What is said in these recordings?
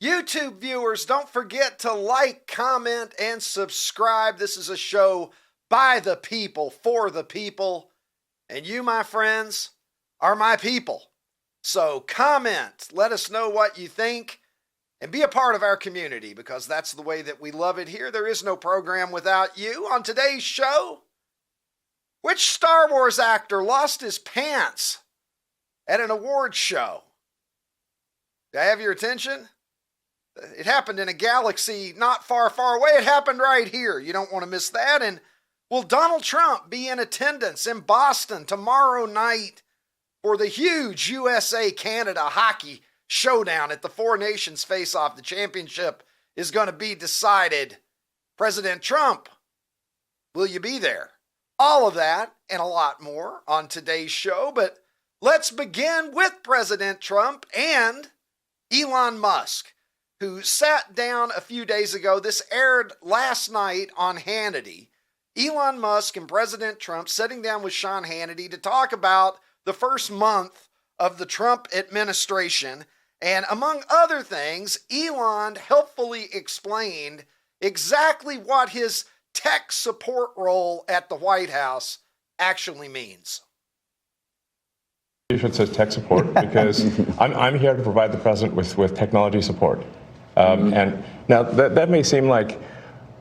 YouTube viewers, don't forget to like, comment, and subscribe. This is a show by the people, for the people. And you, my friends, are my people. So comment, let us know what you think, and be a part of our community, because that's the way that we love it here. There is no program without you. On today's show, which Star Wars actor lost his pants at an awards show? Do I have your attention? It happened in a galaxy not far, far away. It happened right here. You don't want to miss that. And will Donald Trump be in attendance in Boston tomorrow night for the huge USA-Canada hockey showdown at the Four Nations Face-Off? The championship is going to be decided. President Trump, will you be there? All of that and a lot more on today's show. But let's begin with President Trump and Elon Musk, who sat down a few days ago. This aired last night on Hannity. Elon Musk and President Trump sitting down with Sean Hannity to talk about the first month of the Trump administration. And among other things, Elon helpfully explained exactly what his tech support role at the White House actually means. You should say tech support, because I'm here to provide the president with technology support. And now that may seem like,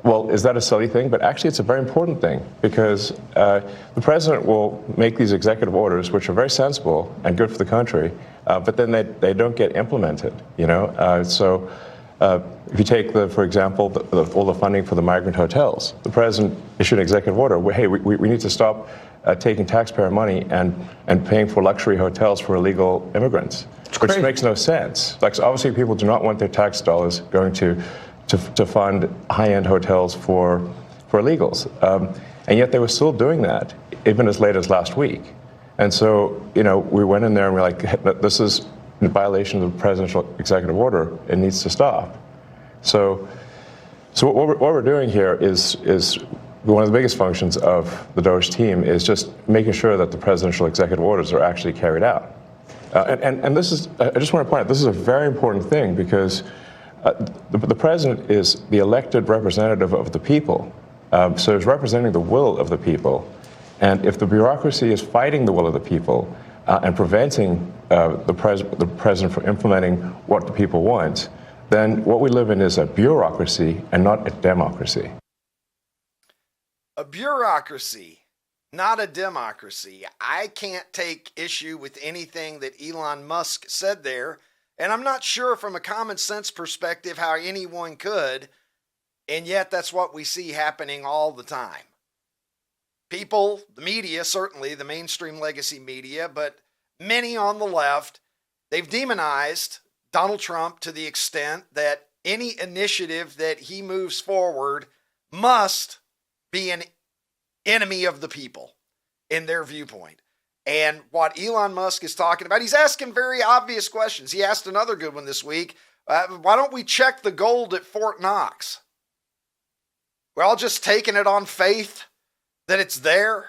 well, is that a silly thing? But actually, it's a very important thing, because the president will make these executive orders, which are very sensible and good for the country, but then they don't get implemented. So if you take, for example, all the funding for the migrant hotels, the president issued an executive order where, hey, we need to stop taking taxpayer money and paying for luxury hotels for illegal immigrants. Which makes no sense. Like, so obviously, people do not want their tax dollars going to fund high-end hotels for illegals, and yet they were still doing that even as late as last week. And so, we went in there and we're like, this is in violation of the presidential executive order. It needs to stop. So what we're doing here is one of the biggest functions of the DOGE team is just making sure that the presidential executive orders are actually carried out. And this is, I just want to point out, this is a very important thing, because the president is the elected representative of the people. So he's representing the will of the people. And if the bureaucracy is fighting the will of the people and preventing the president from implementing what the people want, then what we live in is a bureaucracy and not a democracy. A bureaucracy, not a democracy. I can't take issue with anything that Elon Musk said there, and I'm not sure from a common sense perspective how anyone could, and yet that's what we see happening all the time. People, the media, certainly the mainstream legacy media, but many on the left, they've demonized Donald Trump to the extent that any initiative that he moves forward must be an enemy of the people in their viewpoint. And what Elon Musk is talking about, he's asking very obvious questions. He asked another good one this week. Why don't we check the gold at Fort Knox? We're all just taking it on faith that it's there,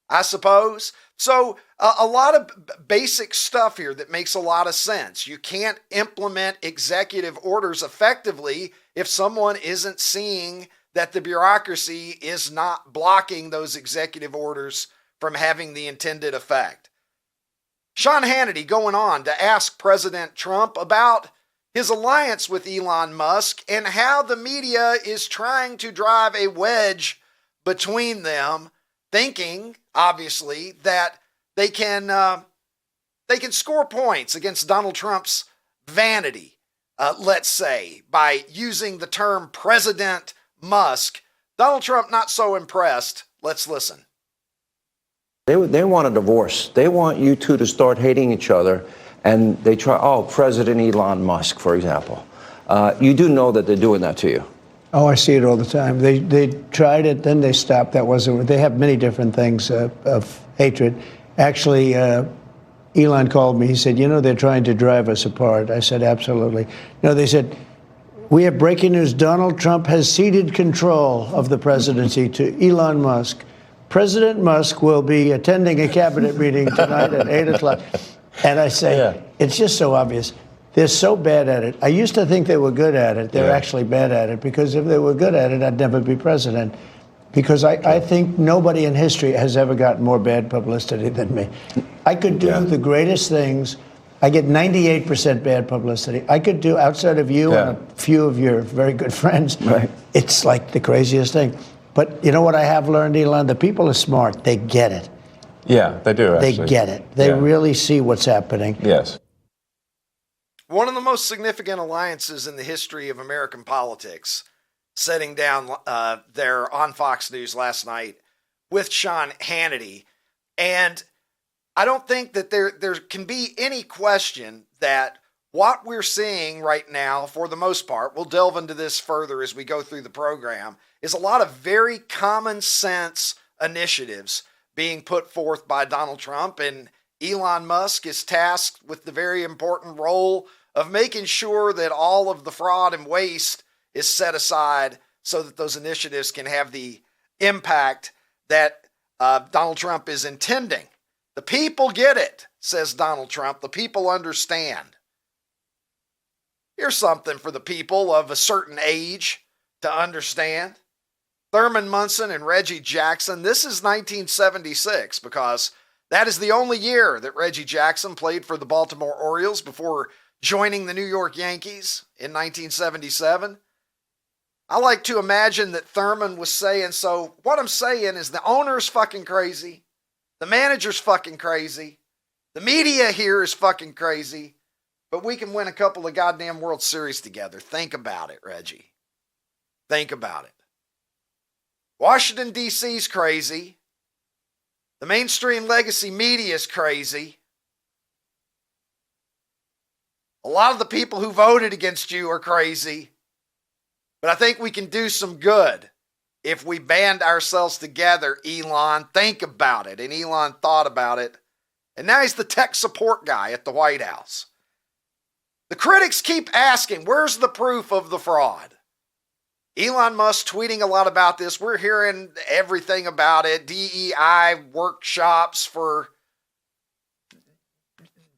I suppose. So a lot of basic stuff here that makes a lot of sense. You can't implement executive orders effectively if someone isn't seeing that the bureaucracy is not blocking those executive orders from having the intended effect. Sean Hannity going on to ask President Trump about his alliance with Elon Musk and how the media is trying to drive a wedge between them, thinking, obviously, that they can score points against Donald Trump's vanity, let's say, by using the term President Musk. Donald Trump not so impressed. Let's listen. They want a divorce. They want you two to start hating each other, and they try, President Elon Musk, for example. You do know that they're doing that to you. Oh, I see it all the time. They tried it, then they stopped. That wasn't. They have many different things of hatred. Actually, Elon called me. He said, they're trying to drive us apart. I said, absolutely. They said, we have breaking news. Donald Trump has ceded control of the presidency to Elon Musk. President Musk will be attending a cabinet meeting tonight at 8 o'clock. And I say, It's just so obvious. They're so bad at it. I used to think they were good at it. They're Yeah. actually bad at it, because if they were good at it, I'd never be president. Because I think nobody in history has ever gotten more bad publicity than me. I could do the greatest things. I get 98% bad publicity. I could do, outside of you and a few of your very good friends, it's like the craziest thing. But you know what I have learned, Elon? The people are smart. They get it. Yeah, they do, actually. They get it. They really see what's happening. Yes. One of the most significant alliances in the history of American politics, setting down there on Fox News last night with Sean Hannity. And I don't think that there can be any question that what we're seeing right now, for the most part, we'll delve into this further as we go through the program, is a lot of very common sense initiatives being put forth by Donald Trump. And Elon Musk is tasked with the very important role of making sure that all of the fraud and waste is set aside so that those initiatives can have the impact that Donald Trump is intending. The people get it, says Donald Trump. The people understand. Here's something for the people of a certain age to understand. Thurman Munson and Reggie Jackson. This is 1976, because that is the only year that Reggie Jackson played for the Baltimore Orioles before joining the New York Yankees in 1977. I like to imagine that Thurman was saying, so what I'm saying is the owner's fucking crazy. The manager's fucking crazy. The media here is fucking crazy. But we can win a couple of goddamn World Series together. Think about it, Reggie. Think about it. Washington, D.C.'s crazy. The mainstream legacy media is crazy. A lot of the people who voted against you are crazy. But I think we can do some good if we band ourselves together, Elon. Think about it. And Elon thought about it. And now he's the tech support guy at the White House. The critics keep asking, where's the proof of the fraud? Elon Musk tweeting a lot about this. We're hearing everything about it. DEI workshops for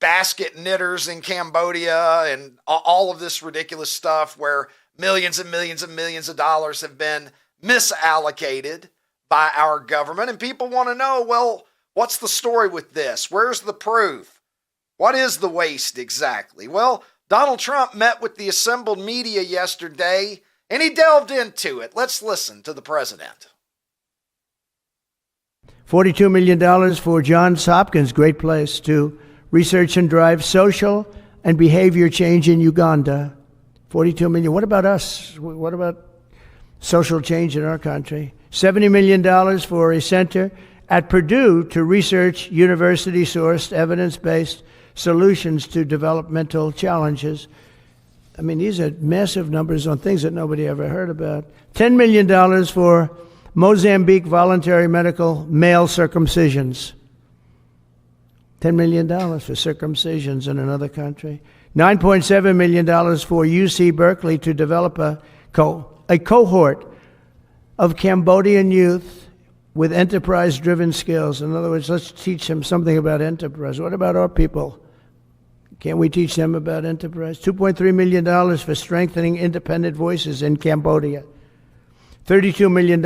basket knitters in Cambodia and all of this ridiculous stuff where millions and millions and millions of dollars have been misallocated by our government. And people want to know, well, what's the story with this? Where's the proof? What is the waste exactly? Well, Donald Trump met with the assembled media yesterday, and he delved into it. Let's listen to the president. $42 million for Johns Hopkins, great place to research and drive social and behavior change in Uganda. $42 million. What about us? What about social change in our country? $70 million for a center at Purdue to research university-sourced, evidence-based solutions to developmental challenges. I mean, these are massive numbers on things that nobody ever heard about. $10 million for Mozambique voluntary medical male circumcisions. $10 million for circumcisions in another country. $9.7 million for UC Berkeley to develop a cohort of Cambodian youth with enterprise-driven skills. In other words, let's teach them something about enterprise. What about our people? Can't we teach them about enterprise? $2.3 million for strengthening independent voices in Cambodia. $32 million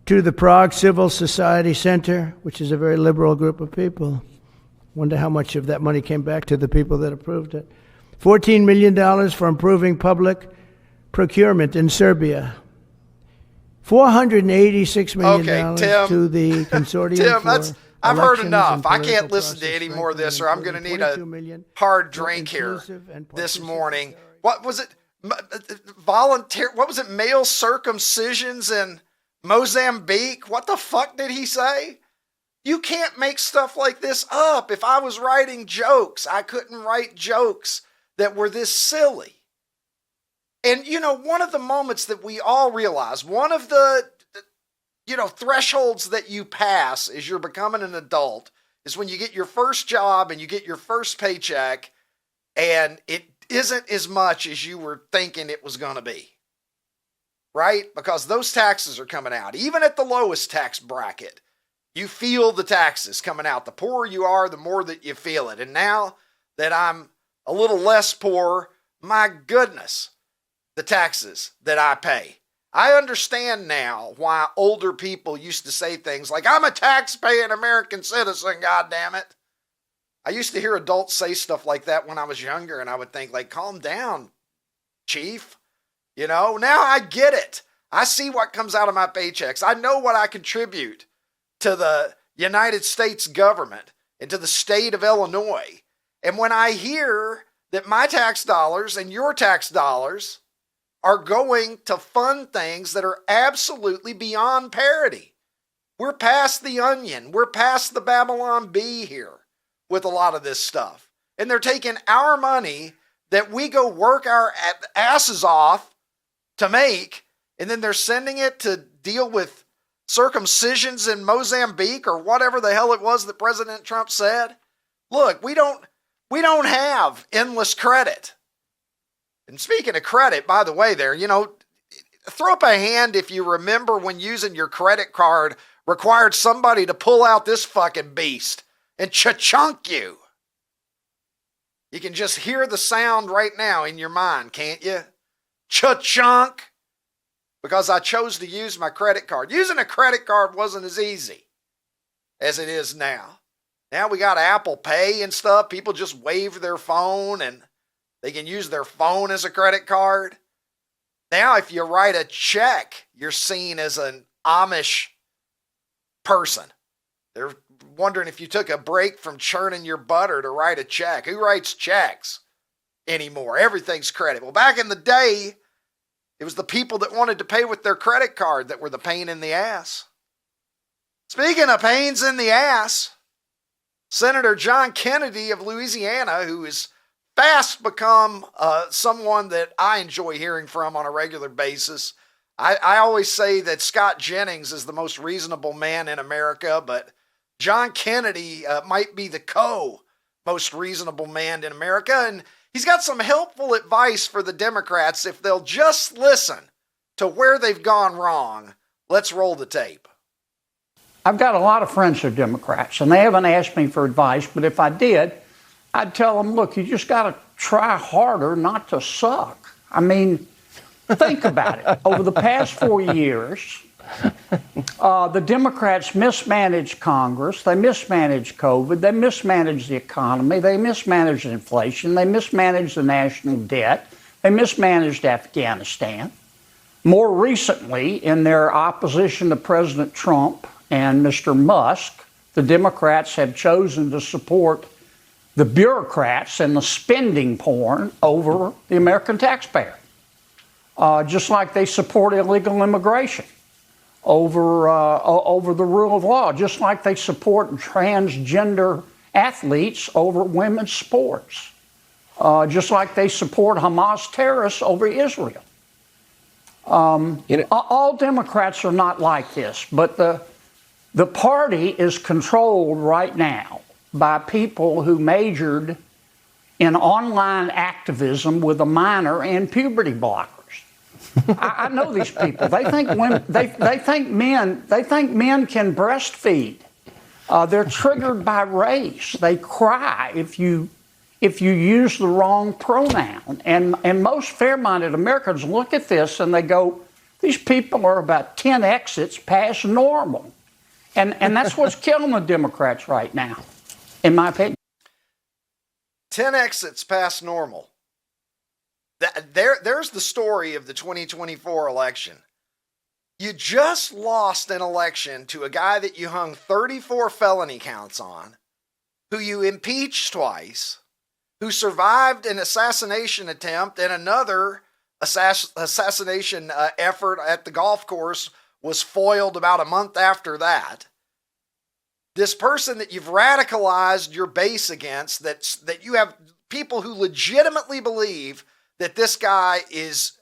to the Prague Civil Society Center, which is a very liberal group of people. Wonder how much of that money came back to the people that approved it. $14 million for improving public procurement in Serbia. $486 million to the consortium Tim, I've heard enough. I can't listen to any more of this, or I'm going to need a hard drink here this morning. What was it? Volunteer? What was it? Male circumcisions in Mozambique? What the fuck did he say? You can't make stuff like this up. If I was writing jokes, I couldn't write jokes that were this silly. And, you know, one of the moments that we all realize, one of the, thresholds that you pass as you're becoming an adult is when you get your first job and you get your first paycheck and it isn't as much as you were thinking it was going to be. Right? Because those taxes are coming out. Even at the lowest tax bracket, you feel the taxes coming out. The poorer you are, the more that you feel it. And now that I'm a little less poor, my goodness, the taxes that I pay. I understand now why older people used to say things like, I'm a tax-paying American citizen, goddammit. I used to hear adults say stuff like that when I was younger, and I would think, like, calm down, chief. You know, now I get it. I see what comes out of my paychecks. I know what I contribute to the United States government and to the state of Illinois. And when I hear that my tax dollars and your tax dollars are going to fund things that are absolutely beyond parity, we're past the onion. We're past the Babylon Bee here with a lot of this stuff. And they're taking our money that we go work our asses off to make, and then they're sending it to deal with circumcisions in Mozambique or whatever the hell it was that President Trump said. Look, we don't have endless credit. And speaking of credit, by the way, there, throw up a hand if you remember when using your credit card required somebody to pull out this fucking beast and cha-chunk you. You can just hear the sound right now in your mind, can't you? Cha-chunk. Because I chose to use my credit card. Using a credit card wasn't as easy as it is now. Now we got Apple Pay and stuff. People just wave their phone and they can use their phone as a credit card. Now, if you write a check, you're seen as an Amish person. They're wondering if you took a break from churning your butter to write a check. Who writes checks anymore? Everything's credit. Well, back in the day, it was the people that wanted to pay with their credit card that were the pain in the ass. Speaking of pains in the ass, Senator John Kennedy of Louisiana, who has fast become someone that I enjoy hearing from on a regular basis. I always say that Scott Jennings is the most reasonable man in America, but John Kennedy might be the most reasonable man in America, and he's got some helpful advice for the Democrats if they'll just listen to where they've gone wrong. Let's roll the tape. I've got a lot of friends who are Democrats, and they haven't asked me for advice, but if I did, I'd tell them, look, you just got to try harder not to suck. I mean, think about it. Over the past 4 years, the Democrats mismanaged Congress, they mismanaged COVID, they mismanaged the economy, they mismanaged inflation, they mismanaged the national debt, they mismanaged Afghanistan. More recently, in their opposition to President Trump and Mr. Musk, the Democrats have chosen to support the bureaucrats and the spending porn over the American taxpayer. Just like they support illegal immigration over the rule of law, just like they support transgender athletes over women's sports, just like they support Hamas terrorists over Israel. All Democrats are not like this, but the party is controlled right now by people who majored in online activism with a minor in puberty blockers. I know these people. They think women, they think men can breastfeed. They're triggered by race. They cry if you use the wrong pronoun. And most fair-minded Americans look at this and they go, these people are about 10 exits past normal. And that's what's killing the Democrats right now, in my opinion. 10 exits past normal. There's the story of the 2024 election. You just lost an election to a guy that you hung 34 felony counts on, who you impeached twice, who survived an assassination attempt and another assassination effort at the golf course was foiled about a month after that. This person that you've radicalized your base against, that you have people who legitimately believe that this guy is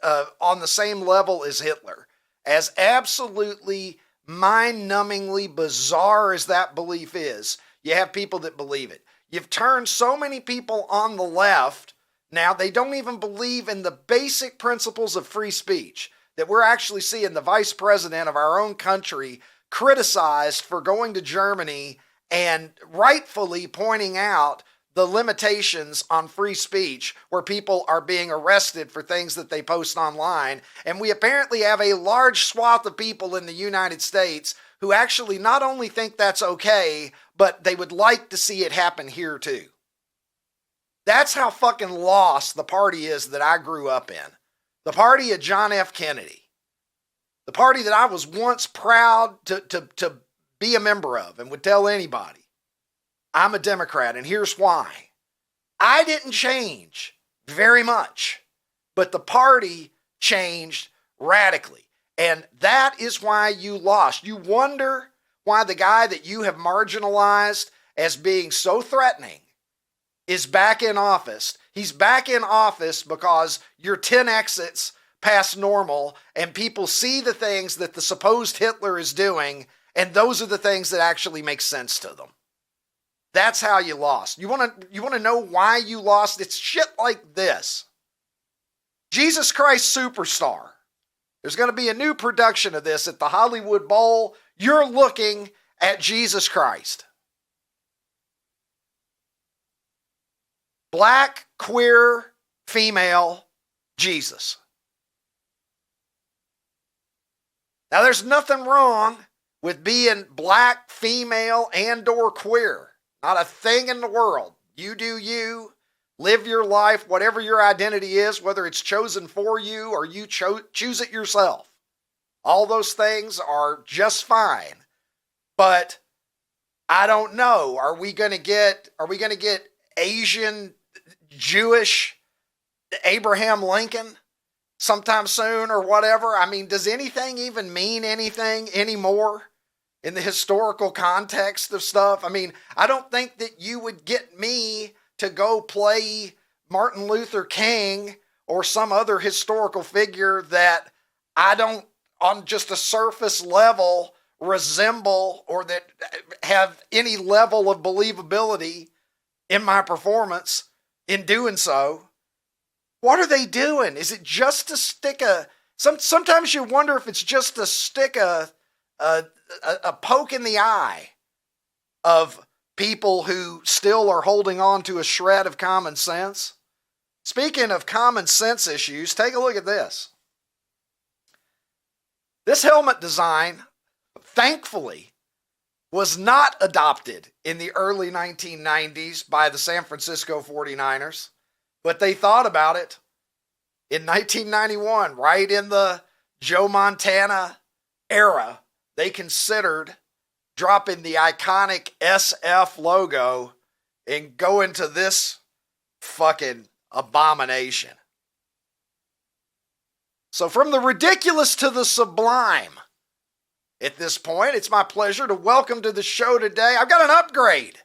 on the same level as Hitler. As absolutely mind-numbingly bizarre as that belief is, you have people that believe it. You've turned so many people on the left, now they don't even believe in the basic principles of free speech, that we're actually seeing the vice president of our own country criticized for going to Germany and rightfully pointing out the limitations on free speech where people are being arrested for things that they post online. And we apparently have a large swath of people in the United States who actually not only think that's okay, but they would like to see it happen here too. That's how fucking lost the party is that I grew up in. The party of John F. Kennedy. The party that I was once proud to be a member of and would tell anybody. I'm a Democrat, and here's why. I didn't change very much, but the party changed radically. And that is why you lost. You wonder why the guy that you have marginalized as being so threatening is back in office. He's back in office because you're 10 exits past normal, and people see the things that the supposed Hitler is doing, and those are the things that actually make sense to them. That's how you lost. You want to know why you lost? It's shit like this. Jesus Christ Superstar. There's going to be a new production of this at the Hollywood Bowl. You're looking at Jesus Christ. Black, queer, female, Jesus. Now, there's nothing wrong with being black, female, and or queer. Not a thing in the world. You do you. Live your life, whatever your identity is, whether it's chosen for you or you choose it yourself. All those things are just fine. But I don't know. Are we going to get Asian, Jewish, Abraham Lincoln sometime soon or whatever? I mean, does anything even mean anything anymore in the historical context of stuff? I mean, I don't think that you would get me to go play Martin Luther King or some other historical figure that I don't, on just a surface level, resemble or that have any level of believability in my performance in doing so. What are they doing? Is it just to stick sometimes you wonder if it's just to stick a poke in the eye of people who still are holding on to a shred of common sense. Speaking of common sense issues, take a look at this. This helmet design, thankfully, was not adopted in the early 1990s by the San Francisco 49ers, but they thought about it in 1991, right in the Joe Montana era. They considered dropping the iconic SF logo and going to this fucking abomination. So from the ridiculous to the sublime, at this point, it's my pleasure to welcome to the show today. I've got an upgrade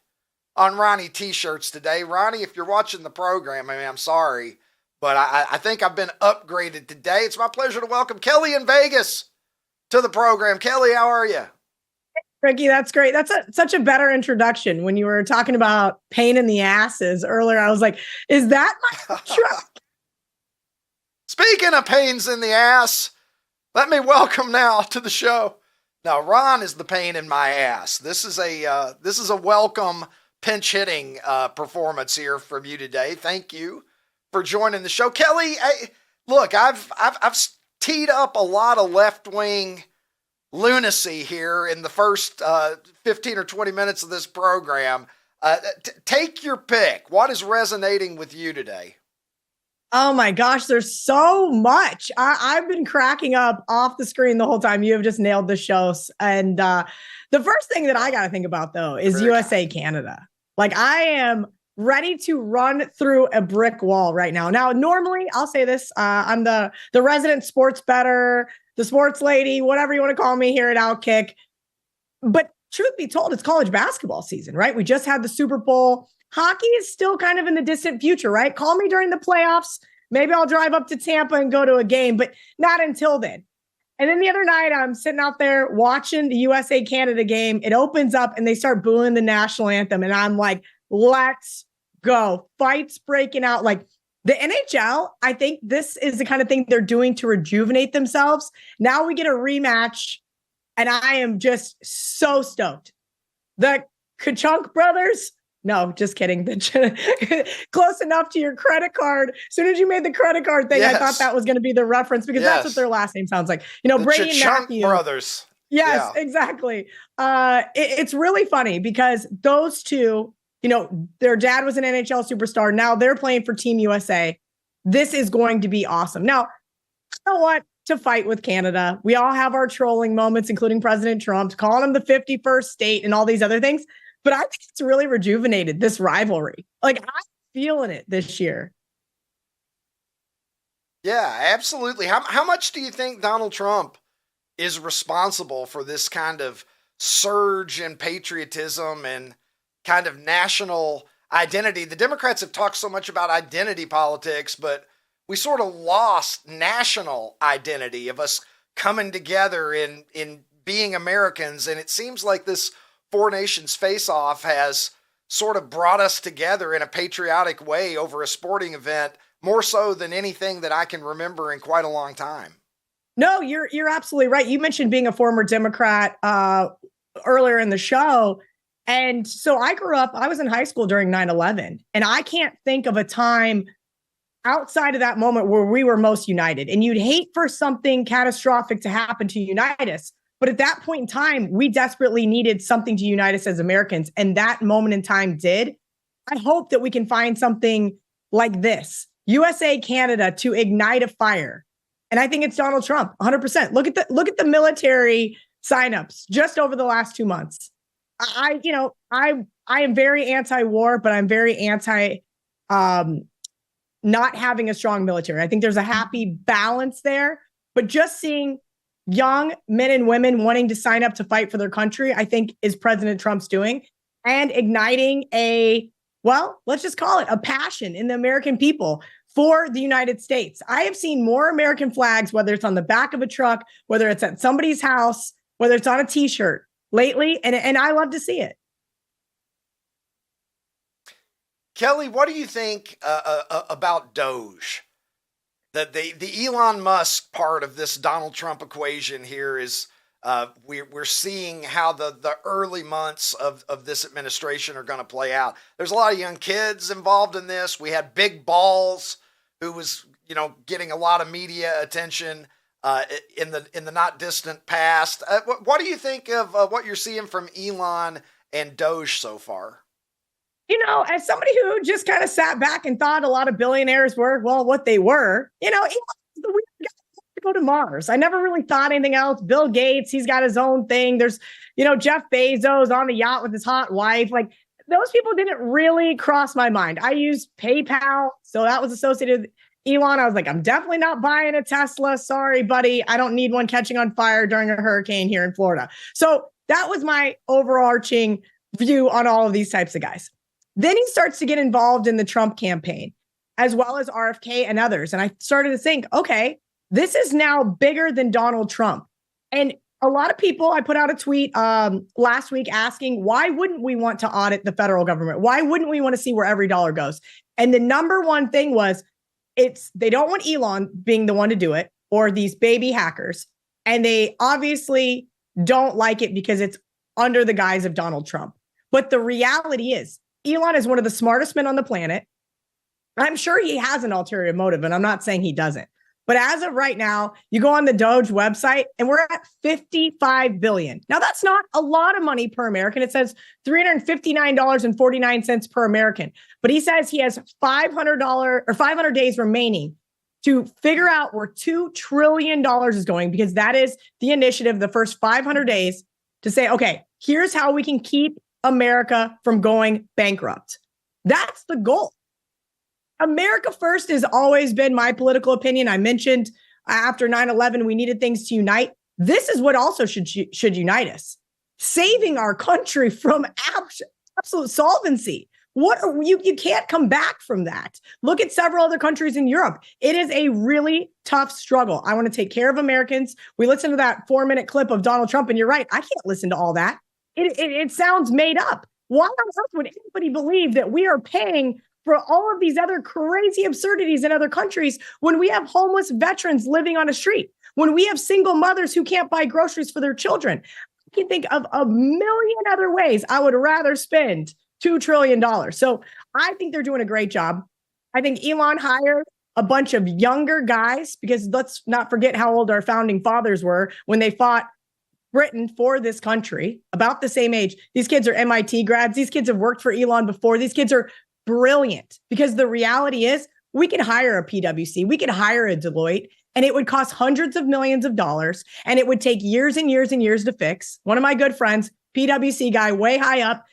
on Ronnie t-shirts today. Ronnie, if you're watching the program, I mean, I'm sorry, but I think I've been upgraded today. It's my pleasure to welcome Kelly in Vegas to the program. Kelly, how are you? Ricky, that's great. That's such a better introduction. When you were talking about pain in the asses earlier, I was like, is that my truck? Speaking of pains in the ass, let me welcome now to the show. Now, Ron is the pain in my ass. This is a welcome pinch hitting performance here from you today. Thank you for joining the show, Kelly. Look, I've teed up a lot of left wing lunacy here in the first 15 or 20 minutes of this program. Take your pick. What is resonating with you today? Oh my gosh, there's so much. I've been cracking up off the screen the whole time. You have just nailed the shows. And the first thing that I got to think about, though, is USA Canada. Like, I am ready to run through a brick wall right now. Now, normally, I'll say this, I'm the resident sports bettor, the sports lady, whatever you want to call me here at OutKick. But truth be told, it's college basketball season, right? We just had the Super Bowl. Hockey is still kind of in the distant future, right? Call me during the playoffs. Maybe I'll drive up to Tampa and go to a game, but not until then. And then the other night, I'm sitting out there watching the USA-Canada game. It opens up and they start booing the national anthem. And I'm like, let's go. Fights breaking out. Like, the NHL, I think this is the kind of thing they're doing to rejuvenate themselves. Now we get a rematch, and I am just so stoked. The Kachunk brothers, No, just kidding. Close enough to your credit card. As soon as you made the credit card thing, I thought that was going to be the reference because that's what their last name sounds like. The Brady and Matthew brothers. Yes, exactly. It's really funny because those two, their dad was an NHL superstar. Now they're playing for Team USA. This is going to be awesome. Now, I don't want to fight with Canada. We all have our trolling moments, including President Trump, calling them the 51st state and all these other things. But I think it's really rejuvenated this rivalry. Like, I'm feeling it this year. Yeah, absolutely. How much do you think Donald Trump is responsible for this kind of surge in patriotism and kind of national identity? The Democrats have talked so much about identity politics, but we sort of lost national identity of us coming together in being Americans. And it seems like this Four Nations face-off has sort of brought us together in a patriotic way over a sporting event, more so than anything that I can remember in quite a long time. No, you're absolutely right. You mentioned being a former Democrat earlier in the show. And so I was in high school during 9/11, and I can't think of a time outside of that moment where we were most united. And you'd hate for something catastrophic to happen to unite us. But at that point in time, we desperately needed something to unite us as Americans. And that moment in time did. I hope that we can find something like this, USA, Canada, to ignite a fire. And I think it's Donald Trump, 100%. Look at the military signups just over the last 2 months. I am very anti-war, but I'm very anti not having a strong military. I think there's a happy balance there. But just seeing young men and women wanting to sign up to fight for their country, I think is President Trump's doing, and igniting let's just call it a passion in the American people for the United States. I have seen more American flags, whether it's on the back of a truck, whether it's at somebody's house, whether it's on a t-shirt lately. And I love to see it. Kelly, what do you think about Doge? The Elon Musk part of this Donald Trump equation here is we're seeing how the early months of this administration are going to play out. There's a lot of young kids involved in this. We had Big Balls, who was getting a lot of media attention in the not distant past. What do you think of what you're seeing from Elon and Doge so far? As somebody who just kind of sat back and thought a lot of billionaires were, what they were, Elon's the weird guy to go to Mars. I never really thought anything else. Bill Gates, he's got his own thing. There's, Jeff Bezos on the yacht with his hot wife. Like, those people didn't really cross my mind. I used PayPal, so that was associated with Elon. I was like, I'm definitely not buying a Tesla. Sorry, buddy. I don't need one catching on fire during a hurricane here in Florida. So that was my overarching view on all of these types of guys. Then he starts to get involved in the Trump campaign, as well as RFK and others. And I started to think, okay, this is now bigger than Donald Trump. And a lot of people, I put out a tweet last week asking, why wouldn't we want to audit the federal government? Why wouldn't we want to see where every dollar goes? And the number one thing was, they don't want Elon being the one to do it, or these baby hackers. And they obviously don't like it because it's under the guise of Donald Trump. But the reality is, Elon is one of the smartest men on the planet. I'm sure he has an ulterior motive, and I'm not saying he doesn't. But as of right now, you go on the Doge website, and we're at $55 billion. Now, that's not a lot of money per American. It says $359.49 per American. But he says he has $500 days remaining to figure out where $2 trillion is going, because that is the initiative, the first 500 days, to say, okay, here's how we can keep America from going bankrupt. That's the goal. America first has always been my political opinion. I mentioned after 9/11, we needed things to unite. This is what also should unite us. Saving our country from absolute solvency. You can't come back from that. Look at several other countries in Europe. It is a really tough struggle. I want to take care of Americans. We listened to that 4-minute clip of Donald Trump, and you're right. I can't listen to all that. It sounds made up. Why on earth would anybody believe that we are paying for all of these other crazy absurdities in other countries when we have homeless veterans living on a street, when we have single mothers who can't buy groceries for their children? I can think of a million other ways I would rather spend $2 trillion. So I think they're doing a great job. I think Elon hired a bunch of younger guys, because let's not forget how old our founding fathers were when they fought Britain for this country, about the same age. These kids are MIT grads. These kids have worked for Elon before. These kids are brilliant, because the reality is we could hire a PwC, we could hire a Deloitte, and it would cost hundreds of millions of dollars, and it would take years and years and years to fix. One of my good friends, PwC guy, way high up,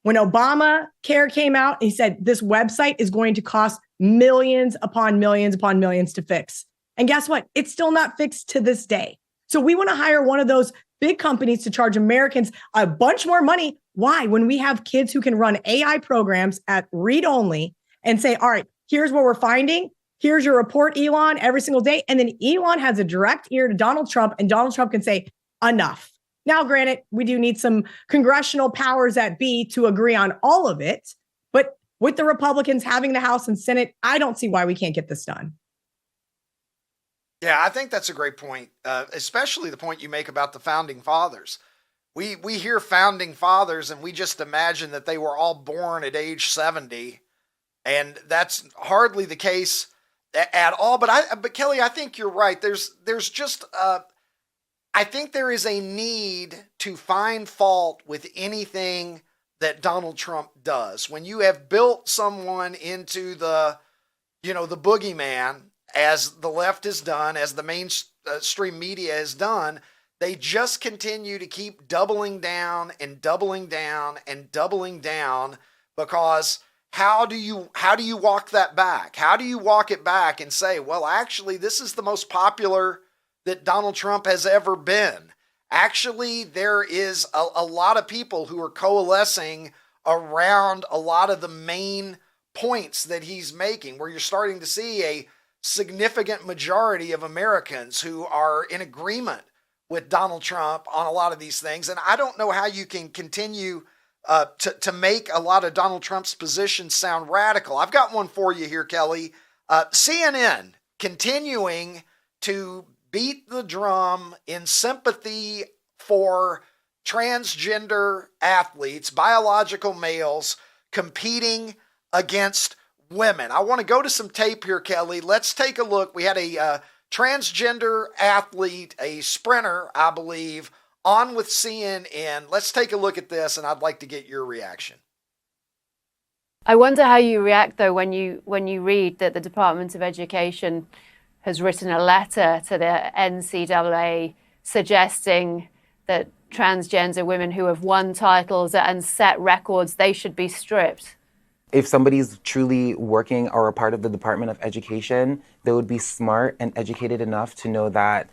when Obamacare came out, he said this website is going to cost millions upon millions upon millions to fix. And guess what? It's still not fixed to this day. So we want to hire one of those big companies to charge Americans a bunch more money. Why? When we have kids who can run AI programs at read only and say, all right, here's what we're finding. Here's your report, Elon, every single day. And then Elon has a direct ear to Donald Trump, and Donald Trump can say, enough. Now, granted, we do need some congressional powers that be to agree on all of it. But with the Republicans having the House and Senate, I don't see why we can't get this done. Yeah, I think that's a great point, especially the point you make about the founding fathers. We hear founding fathers and we just imagine that they were all born at age 70, and that's hardly the case at all. But Kelly, I think you're right. There's just I think there is a need to find fault with anything that Donald Trump does. When you have built someone into the boogeyman, as the left has done, as the mainstream media has done, they just continue to keep doubling down and doubling down and doubling down, because how do you walk that back? How do you walk it back and say, well, actually, this is the most popular that Donald Trump has ever been? Actually, there is a lot of people who are coalescing around a lot of the main points that he's making, where you're starting to see a significant majority of Americans who are in agreement with Donald Trump on a lot of these things. And I don't know how you can continue to make a lot of Donald Trump's positions sound radical. I've got one for you here, Kelly. CNN continuing to beat the drum in sympathy for transgender athletes, biological males competing against women. I want to go to some tape here, Kelly. Let's take a look. We had a transgender athlete, a sprinter, I believe, on with CNN. Let's take a look at this, and I'd like to get your reaction. I wonder how you react, though, when you read that the Department of Education has written a letter to the NCAA suggesting that transgender women who have won titles and set records, they should be stripped. If somebody's truly working or a part of the Department of Education, they would be smart and educated enough to know that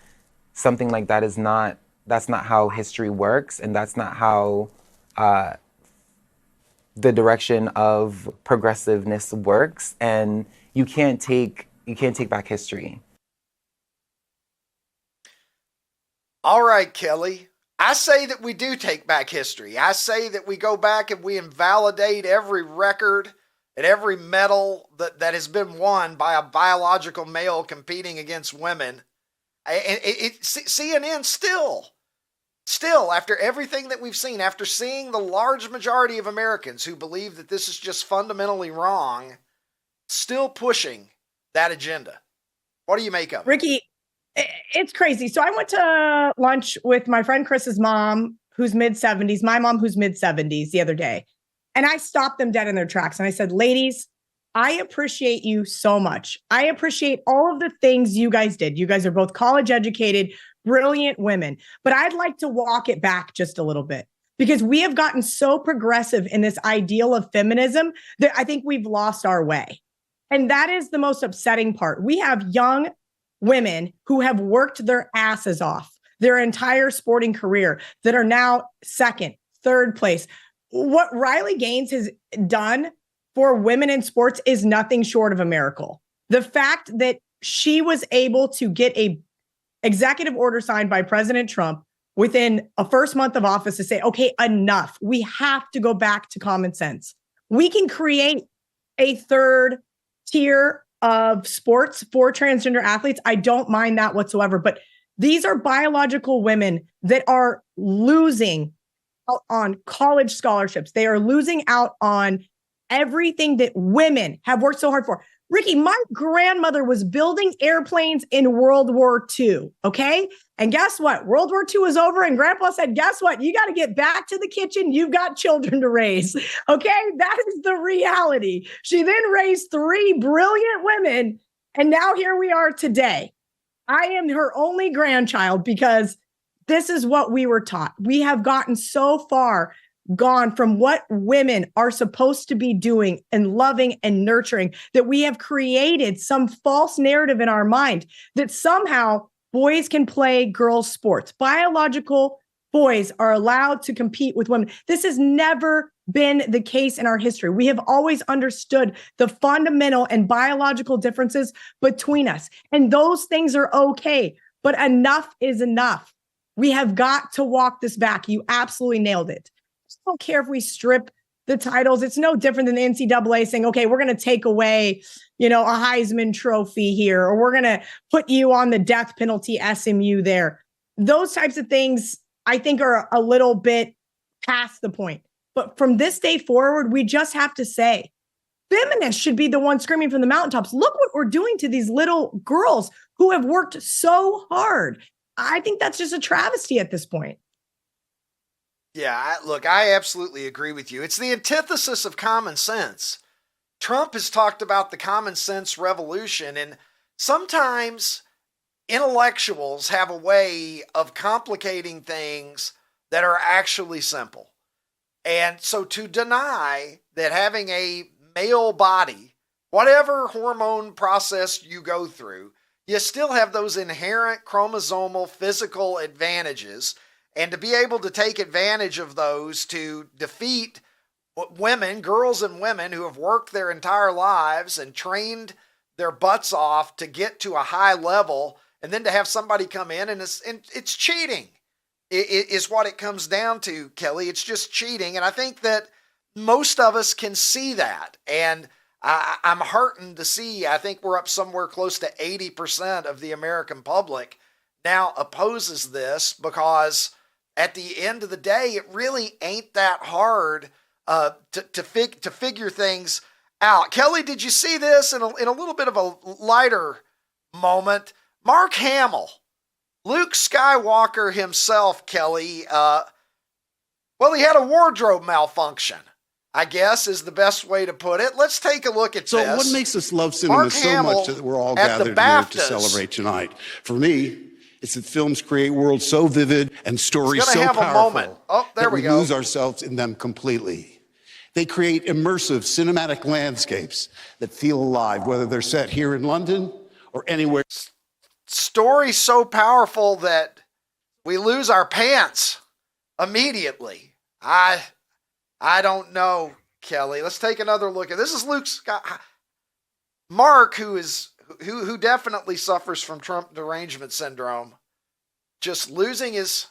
something like that that's not how history works, and that's not how the direction of progressiveness works, and you can't take back history. All right, Kelly. I say that we do take back history. I say that we go back and we invalidate every record and every medal that has been won by a biological male competing against women. CNN still, after everything that we've seen, after seeing the large majority of Americans who believe that this is just fundamentally wrong, still pushing that agenda. What do you make of it? Ricky, it's crazy. So I went to lunch with my friend Chris's mom, who's mid-70s, my mom, who's mid-70s, the other day. And I stopped them dead in their tracks. And I said, ladies, I appreciate you so much. I appreciate all of the things you guys did. You guys are both college educated, brilliant women. But I'd like to walk it back just a little bit, because we have gotten so progressive in this ideal of feminism that I think we've lost our way. And that is the most upsetting part. We have young women who have worked their asses off their entire sporting career that are now second, third place. What Riley Gaines has done for women in sports is nothing short of a miracle. The fact that she was able to get a executive order signed by President Trump within a first month of office to say, okay, enough. We have to go back to common sense. We can create a third tier of sports for transgender athletes. I don't mind that whatsoever. But these are biological women that are losing out on college scholarships. They are losing out on everything that women have worked so hard for. Ricky, my grandmother was building airplanes in World War II, okay? And guess what? World War II is over, and Grandpa said, guess what? You got to get back to the kitchen. You've got children to raise, okay? That is the reality. She then raised 3 brilliant women, and now here we are today. I am her only grandchild because this is what we were taught. We have gotten so far gone from what women are supposed to be doing and loving and nurturing that we have created some false narrative in our mind that somehow boys can play girls' sports. Biological boys are allowed to compete with women. This has never been the case in our history. We have always understood the fundamental and biological differences between us, and those things are okay, but enough is enough. We have got to walk this back. You absolutely nailed it. I don't care if we strip the titles. It's no different than the NCAA saying, okay, we're going to take away, a Heisman Trophy here, or we're going to put you on the death penalty SMU there. Those types of things, I think, are a little bit past the point. But from this day forward, we just have to say, feminists should be the ones screaming from the mountaintops. Look what we're doing to these little girls who have worked so hard. I think that's just a travesty at this point. Yeah, look, I absolutely agree with you. It's the antithesis of common sense. Trump has talked about the common sense revolution, and sometimes intellectuals have a way of complicating things that are actually simple. And so to deny that having a male body, whatever hormone process you go through, you still have those inherent chromosomal physical advantages, and to be able to take advantage of those to defeat women, girls and women who have worked their entire lives and trained their butts off to get to a high level, and then to have somebody come in and it's cheating. It is what it comes down to, Kelly. It's just cheating. And I think that most of us can see that. And I'm heartened to see, I think we're up somewhere close to 80% of the American public now opposes this, because at the end of the day, it really ain't that hard to figure things out. Kelly, did you see this in a little bit of a lighter moment? Mark Hamill, Luke Skywalker himself, Kelly, he had a wardrobe malfunction, I guess is the best way to put it. Let's take a look at this. So what makes us love cinema Mark so Hamill much that we're all at the gathered here to BAFTAs celebrate tonight? For me, it's that films create worlds so vivid and stories It's so gonna have a powerful moment. Oh, there that we we go. lose ourselves in them completely. They create immersive cinematic landscapes that feel alive, whether they're set here in London or anywhere. Story so powerful that we lose our pants immediately. I don't know, Kelly. Let's take another look at this. Is Luke Scott Mark, who definitely suffers from Trump derangement syndrome, just losing his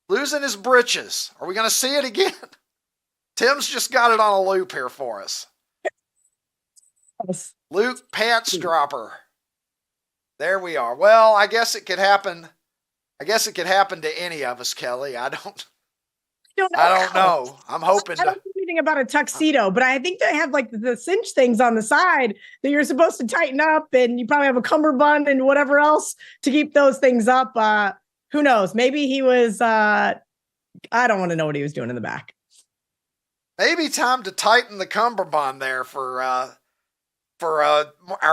britches. Are we going to see it again? Tim's just got it on a loop here for us. Luke pants dropper. There we are. Well, I guess it could happen. I guess it could happen to any of us, Kelly. I don't know. I'm hoping I don't know anything about a tuxedo, but I think they have like the cinch things on the side that you're supposed to tighten up, and you probably have a cummerbund and whatever else to keep those things up. Who knows? Maybe he was, I don't want to know what he was doing in the back. Maybe time to tighten the cummerbund there for our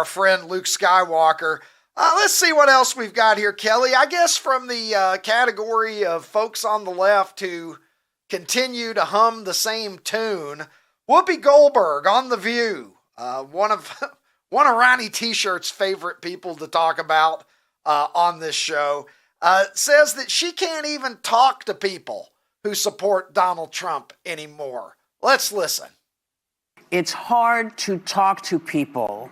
friend Luke Skywalker. Let's see what else we've got here, Kelly. I guess from the category of folks on the left who continue to hum the same tune, Whoopi Goldberg on The View, one of Ronnie T-Shirt's favorite people to talk about on this show, says that she can't even talk to people who support Donald Trump anymore. Let's listen. It's hard to talk to people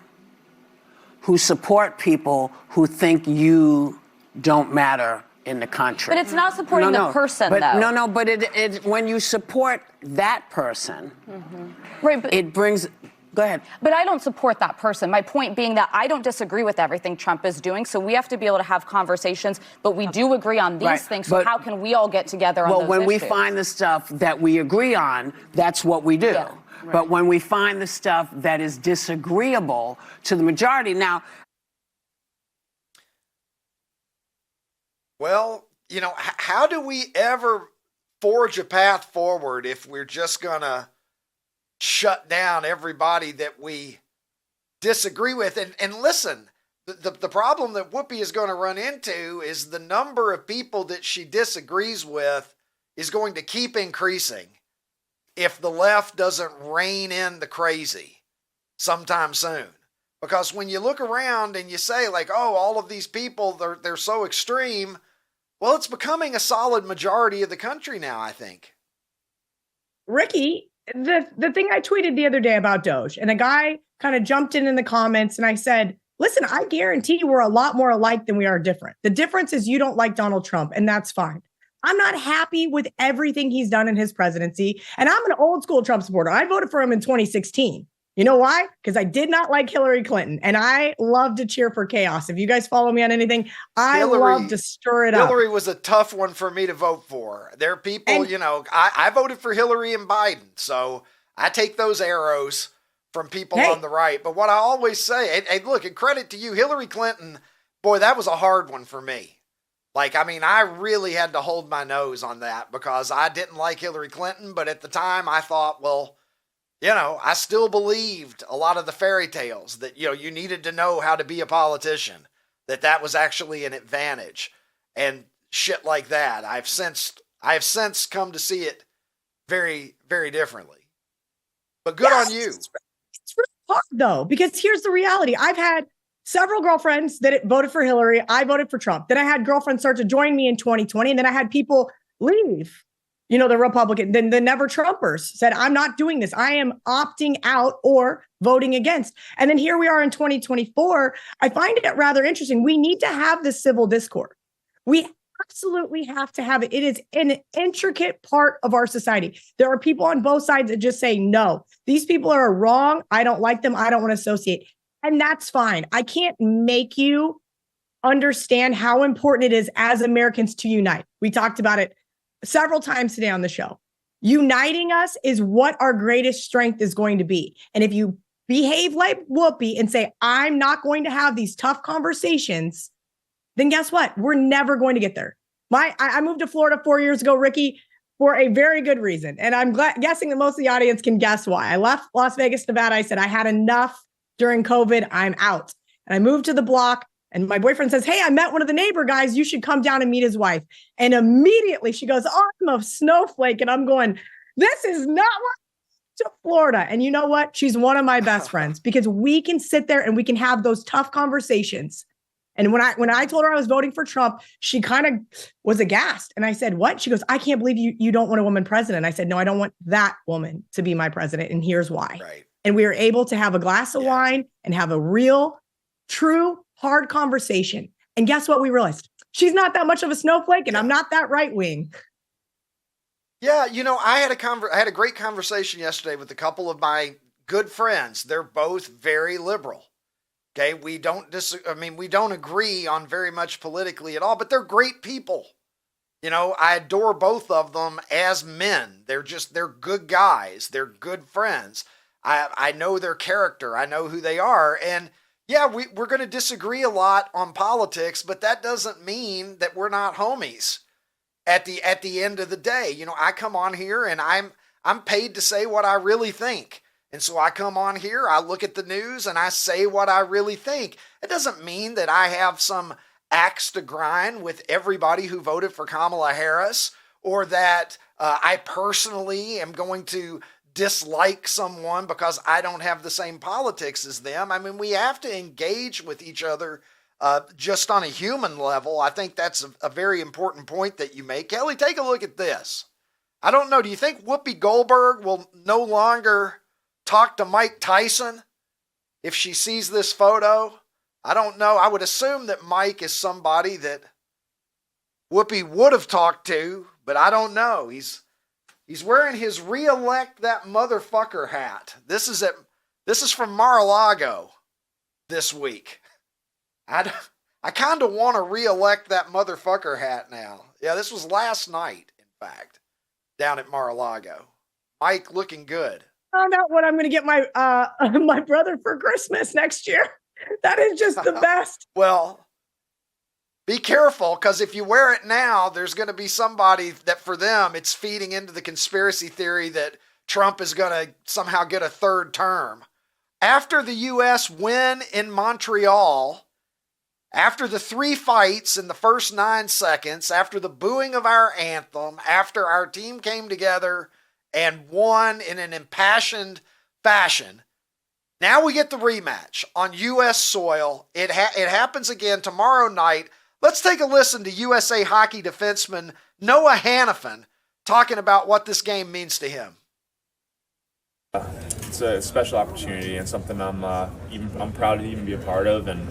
who support people who think you don't matter in the country. But it's not supporting the person, though. But when you support that person, right, but it brings Go ahead. But I don't support that person. My point being that I don't disagree with everything Trump is doing. So we have to be able to have conversations, but we do agree on these things. So how can we all get together on those issues? Well, when we find the stuff that we agree on, that's what we do. Yeah. Right. But when we find the stuff that is disagreeable to the majority, now. Well, you know, how do we ever forge a path forward if we're just going to shut down everybody that we disagree with? And listen, the problem that Whoopi is going to run into is the number of people that she disagrees with is going to keep increasing if the left doesn't rein in the crazy sometime soon. Because when you look around and you say like, oh, all of these people, they're so extreme, well, it's becoming a solid majority of the country now, I think. Ricky, the thing I tweeted the other day about Doge, and a guy kind of jumped in the comments, and I said, listen, I guarantee we're a lot more alike than we are different. The difference is you don't like Donald Trump, and that's fine. I'm not happy with everything he's done in his presidency, and I'm an old school Trump supporter. I voted for him in 2016. You know why? Because I did not like Hillary Clinton, and I love to cheer for chaos. If you guys follow me on anything, I love to stir it up. Hillary was a tough one for me to vote for. There are people, you know, I voted for Hillary and Biden, so I take those arrows from people on the right. But what I always say, hey, look, and credit to you, Hillary Clinton, boy, that was a hard one for me. Like, I mean, I really had to hold my nose on that because I didn't like Hillary Clinton, but at the time I thought, well, you know, I still believed a lot of the fairy tales that, you know, you needed to know how to be a politician, that was actually an advantage and shit like that. I have since come to see it very, very differently. But good on you. It's really hard though, because here's the reality. I've had several girlfriends that voted for Hillary. I voted for Trump. Then I had girlfriends start to join me in 2020. And then I had people leave, you know, the Republican, then the never Trumpers said, I'm not doing this. I am opting out or voting against. And then here we are in 2024. I find it rather interesting. We need to have this civil discourse. We absolutely have to have it. It is an intricate part of our society. There are people on both sides that just say, no, these people are wrong. I don't like them. I don't want to associate. And that's fine. I can't make you understand how important it is as Americans to unite. We talked about it several times today on the show. Uniting us is what our greatest strength is going to be. And if you behave like Whoopi and say, I'm not going to have these tough conversations, then guess what? We're never going to get there. I moved to Florida 4 years ago, Ricky, for a very good reason. And I'm guessing that most of the audience can guess why. I left Las Vegas, Nevada. I said, I had enough during COVID. I'm out. And I moved to the block. And my boyfriend says, hey, I met one of the neighbor guys. You should come down and meet his wife. And immediately she goes, oh, I'm a snowflake. And I'm going, this is not what to Florida. And you know what? She's one of my best friends because we can sit there and we can have those tough conversations. And when I told her I was voting for Trump, she kind of was aghast. And I said, what? She goes, I can't believe you don't want a woman president. I said, no, I don't want that woman to be my president. And here's why. Right. And we were able to have a glass of wine and have a real, true, hard conversation. And guess what we realized? She's not that much of a snowflake and I'm not that right wing. Yeah, you know, I had a great conversation yesterday with a couple of my good friends. They're both very liberal. Okay, we don't agree on very much politically at all, but they're great people. You know, I adore both of them as men. They're good guys. They're good friends. I know their character. I know who they are. And yeah, we're going to disagree a lot on politics, but that doesn't mean that we're not homies at the end of the day. You know, I come on here and I'm paid to say what I really think. And so I come on here, I look at the news and I say what I really think. It doesn't mean that I have some axe to grind with everybody who voted for Kamala Harris or that I personally am going to dislike someone because I don't have the same politics as them. I mean, we have to engage with each other just on a human level. I think that's a very important point that you make. Kelly, take a look at this. I don't know. Do you think Whoopi Goldberg will no longer talk to Mike Tyson if she sees this photo? I don't know. I would assume that Mike is somebody that Whoopi would have talked to, but I don't know. He's wearing his reelect that motherfucker hat. This is at This is from Mar-a-Lago this week. I kind of want to re-elect that motherfucker hat now. Yeah, this was last night, in fact, down at Mar-a-Lago. Mike looking good. Found out what I'm going to get my my brother for Christmas next year. That is just the best. Well, be careful, because if you wear it now, there's going to be somebody that for them, it's feeding into the conspiracy theory that Trump is going to somehow get a third term. After the U.S. win in Montreal, after the 3 fights in the first 9 seconds, after the booing of our anthem, after our team came together and won in an impassioned fashion, now we get the rematch on U.S. soil. It happens again tomorrow night. Let's take a listen to USA hockey defenseman Noah Hannafin talking about what this game means to him. It's a special opportunity and something I'm proud to even be a part of. And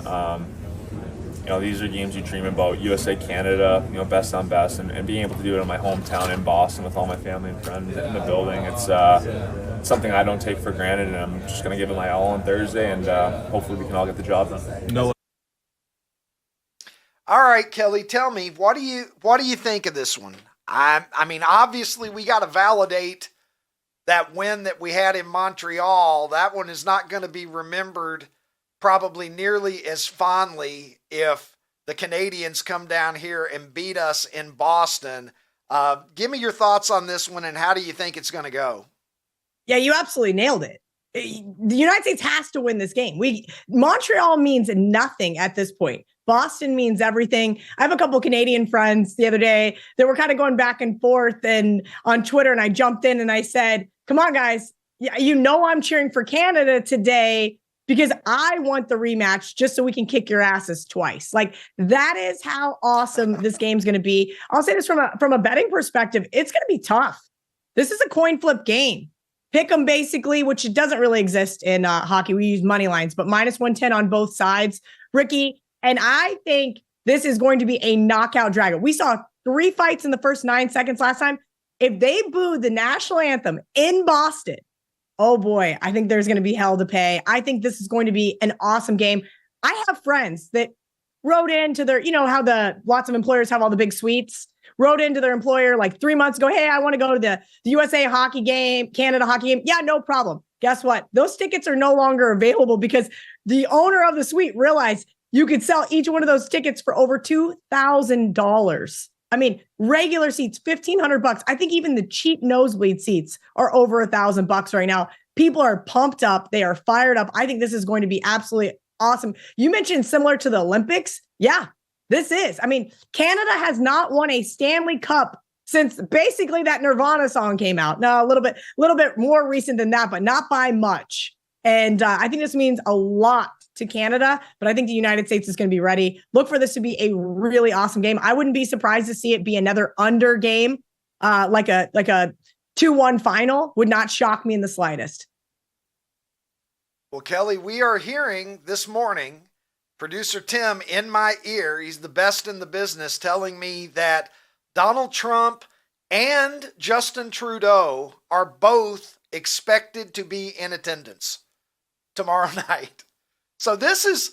these are games you dream about. USA, Canada, best on best, and being able to do it in my hometown in Boston with all my family and friends in the building. It's something I don't take for granted, and I'm just going to give it my all on Thursday, and hopefully we can all get the job done. No. All right, Kelly, tell me, what do you think of this one? I mean, obviously we got to validate that win that we had in Montreal. That one is not going to be remembered probably nearly as fondly if the Canadians come down here and beat us in Boston. Give me your thoughts on this one, and how do you think it's going to go? Yeah, you absolutely nailed it. The United States has to win this game. Montreal means nothing at this point. Boston means everything. I have a couple Canadian friends the other day that were kind of going back and forth and on Twitter, and I jumped in and I said, come on, guys, I'm cheering for Canada today because I want the rematch just so we can kick your asses twice. Like, that is how awesome this game's going to be. I'll say this from a betting perspective, it's going to be tough. This is a coin flip game. Pick 'em basically, which doesn't really exist in hockey. We use money lines, but -110 on both sides. Ricky, and I think this is going to be a knockout dragger. We saw 3 fights in the first 9 seconds last time. If they boo the national anthem in Boston, oh boy, I think there's going to be hell to pay. I think this is going to be an awesome game. I have friends that wrote into their, how lots of employers have all the big suites, wrote into their employer like 3 months ago, hey, I want to go to the USA hockey game, Canada hockey game. Yeah, no problem. Guess what? Those tickets are no longer available because the owner of the suite realized you could sell each one of those tickets for over $2,000. I mean, regular seats, $1,500. I think even the cheap nosebleed seats are over $1,000 right now. People are pumped up. They are fired up. I think this is going to be absolutely awesome. You mentioned similar to the Olympics. Yeah, this is. I mean, Canada has not won a Stanley Cup since basically that Nirvana song came out. No, a little bit more recent than that, but not by much. And I think this means a lot to Canada, but I think the United States is going to be ready. Look for this to be a really awesome game. I wouldn't be surprised to see it be another under game, like a 2-1 final. Would not shock me in the slightest. Well, Kelly, we are hearing this morning, producer Tim in my ear, he's the best in the business, telling me that Donald Trump and Justin Trudeau are both expected to be in attendance tomorrow night. So this is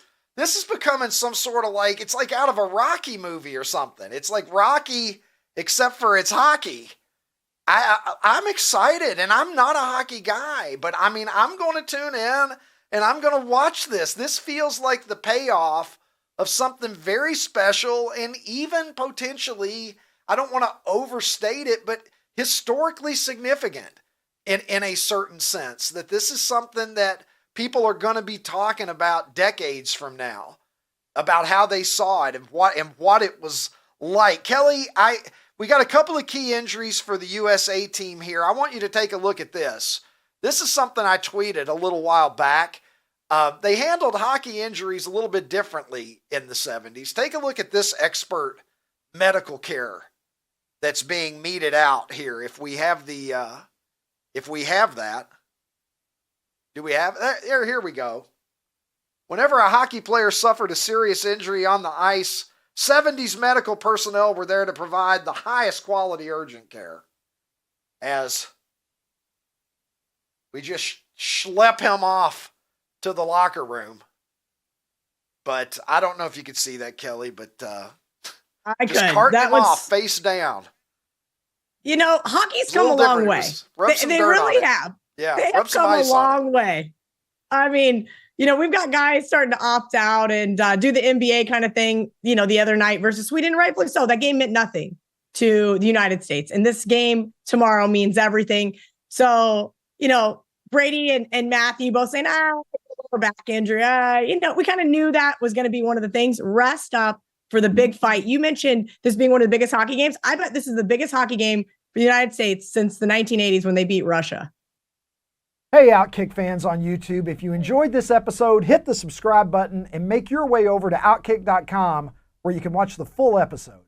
becoming some sort of it's like out of a Rocky movie or something. It's like Rocky, except for it's hockey. I'm excited, and I'm not a hockey guy, but I mean, I'm going to tune in and I'm going to watch this. This feels like the payoff of something very special and even potentially, I don't want to overstate it, but historically significant in a certain sense, that this is something that people are going to be talking about decades from now, about how they saw it and what it was like. Kelly, we got a couple of key injuries for the USA team here. I want you to take a look at this. This is something I tweeted a little while back. They handled hockey injuries a little bit differently in the 70s. Take a look at this expert medical care that's being meted out here. If we have that. Do we have there? Here we go. Whenever a hockey player suffered a serious injury on the ice, 70s medical personnel were there to provide the highest quality urgent care. As we just schlep him off to the locker room. But I don't know if you could see that, Kelly, but I just could. carting That him was off face down. You know, hockey's It's come a little long different. way. They dirt really on it. have. Yeah, They have rub some come a ice on it. long way. I mean, you know, we've got guys starting to opt out and do the NBA kind of thing, you know, the other night versus Sweden, rightfully so. That game meant nothing to the United States. And this game tomorrow means everything. So, you know, Brady and Matthew both saying, lower back injury. You know, we kind of knew that was going to be one of the things. Rest up for the big fight. You mentioned this being one of the biggest hockey games. I bet this is the biggest hockey game for the United States since the 1980s when they beat Russia. Hey, OutKick fans on YouTube, if you enjoyed this episode, hit the subscribe button and make your way over to OutKick.com where you can watch the full episode.